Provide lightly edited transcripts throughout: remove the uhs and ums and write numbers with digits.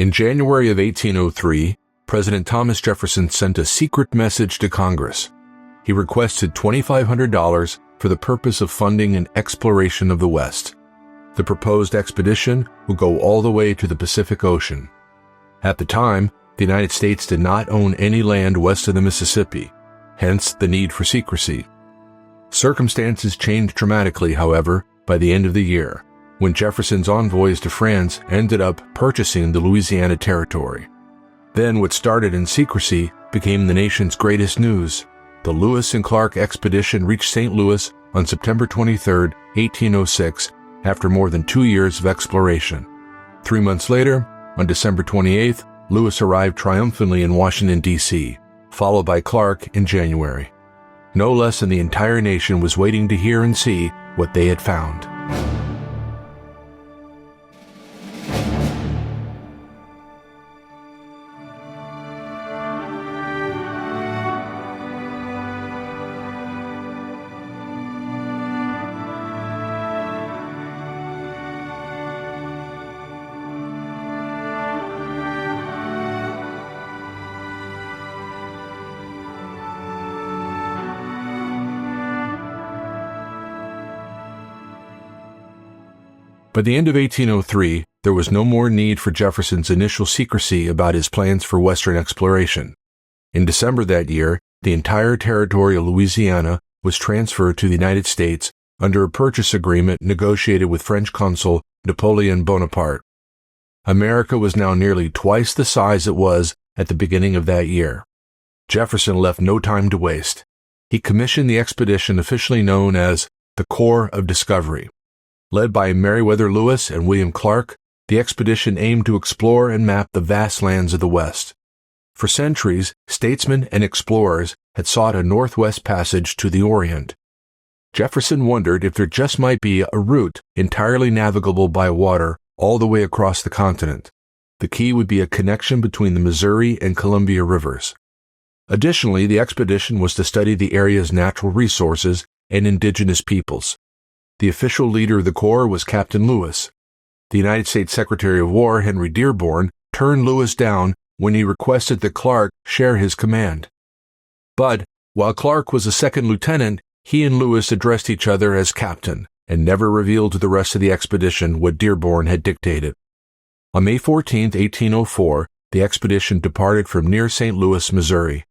In January of 1803, President Thomas Jefferson sent a secret message to Congress. He requested $2,500 for the purpose of funding an exploration of the West. The proposed expedition would go all the way to the Pacific Ocean. At the time, the United States did not own any land west of the Mississippi, hence the need for secrecy. Circumstances changed dramatically, however, by the end of the year, when Jefferson's envoys to France ended up purchasing the Louisiana Territory. Then what started in secrecy became the nation's greatest news. The Lewis and Clark expedition reached St. Louis on September 23, 1806, after more than 2 years of exploration. 3 months later, on December 28th, Lewis arrived triumphantly in Washington, D.C., followed by Clark in January. No less than the entire nation was waiting to hear and see what they had found. By the end of 1803, there was no more need for Jefferson's initial secrecy about his plans for Western exploration. In December that year, the entire territory of Louisiana was transferred to the United States under a purchase agreement negotiated with French consul Napoleon Bonaparte. America was now nearly twice the size it was at the beginning of that year. Jefferson left no time to waste. He commissioned the expedition officially known as the Corps of Discovery. Led by Meriwether Lewis and William Clark, the expedition aimed to explore and map the vast lands of the West. For centuries, statesmen and explorers had sought a northwest passage to the Orient. Jefferson wondered if there just might be a route entirely navigable by water all the way across the continent. The key would be a connection between the Missouri and Columbia rivers. Additionally, the expedition was to study the area's natural resources and indigenous peoples. The official leader of the Corps was Captain Lewis. The United States Secretary of War, Henry Dearborn, turned Lewis down when he requested that Clark share his command. But, while Clark was a second lieutenant, he and Lewis addressed each other as captain and never revealed to the rest of the expedition what Dearborn had dictated. On May 14, 1804, the expedition departed from near St. Louis, Missouri.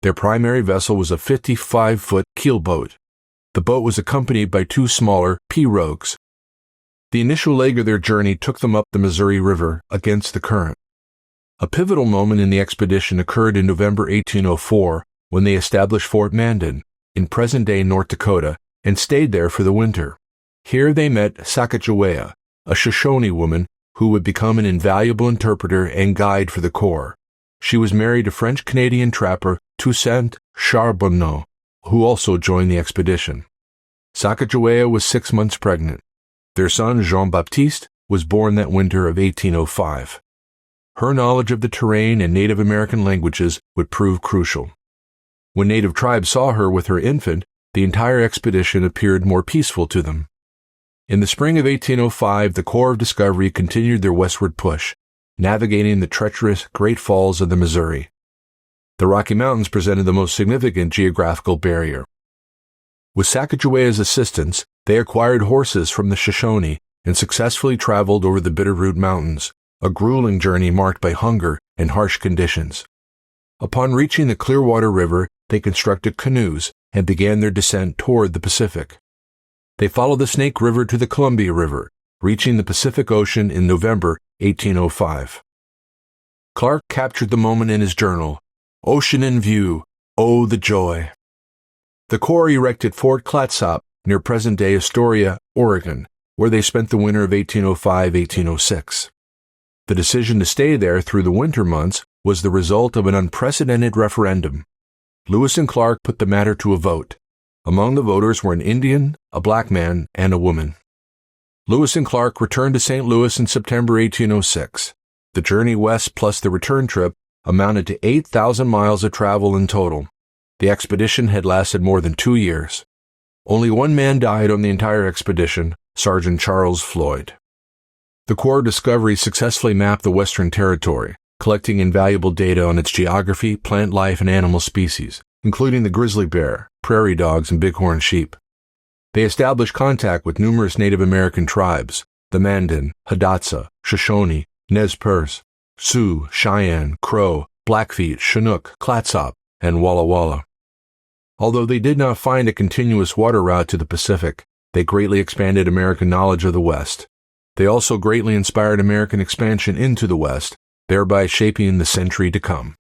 Their primary vessel was a 55-foot keelboat. The boat was accompanied by 2 smaller pirogues. The initial leg of their journey took them up the Missouri River against the current. A pivotal moment in the expedition occurred in November 1804 when they established Fort Mandan in present-day North Dakota and stayed there for the winter. Here they met Sacagawea, a Shoshone woman who would become an invaluable interpreter and guide for the Corps. She was married to French-Canadian trapper Toussaint Charbonneau, who also joined the expedition. Sacagawea was 6 months pregnant. Their son, Jean-Baptiste, was born that winter of 1805. Her knowledge of the terrain and Native American languages would prove crucial. When native tribes saw her with her infant, the entire expedition appeared more peaceful to them. In the spring of 1805, the Corps of Discovery continued their westward push, navigating the treacherous Great Falls of the Missouri. The Rocky Mountains presented the most significant geographical barrier. With Sacagawea's assistance, they acquired horses from the Shoshone and successfully traveled over the Bitterroot Mountains, a grueling journey marked by hunger and harsh conditions. Upon reaching the Clearwater River, they constructed canoes and began their descent toward the Pacific. They followed the Snake River to the Columbia River, reaching the Pacific Ocean in November 1805. Clark captured the moment in his journal. Ocean in view, oh the joy. The Corps erected Fort Clatsop near present-day Astoria, Oregon, where they spent the winter of 1805-1806. The decision to stay there through the winter months was the result of an unprecedented referendum. Lewis and Clark put the matter to a vote. Among the voters were an Indian, a black man, and a woman. Lewis and Clark returned to St. Louis in September 1806. The journey west plus the return trip amounted to 8,000 miles of travel in total. The expedition had lasted more than 2 years. Only one man died on the entire expedition, Sergeant Charles Floyd. The Corps discoveries successfully mapped the Western Territory, collecting invaluable data on its geography, plant life, and animal species, including the grizzly bear, prairie dogs, and bighorn sheep. They established contact with numerous Native American tribes, the Mandan, Hidatsa, Shoshone, Nez Perce, Sioux, Cheyenne, Crow, Blackfeet, Chinook, Clatsop, and Walla Walla. Although they did not find a continuous water route to the Pacific, they greatly expanded American knowledge of the West. They also greatly inspired American expansion into the West, thereby shaping the century to come.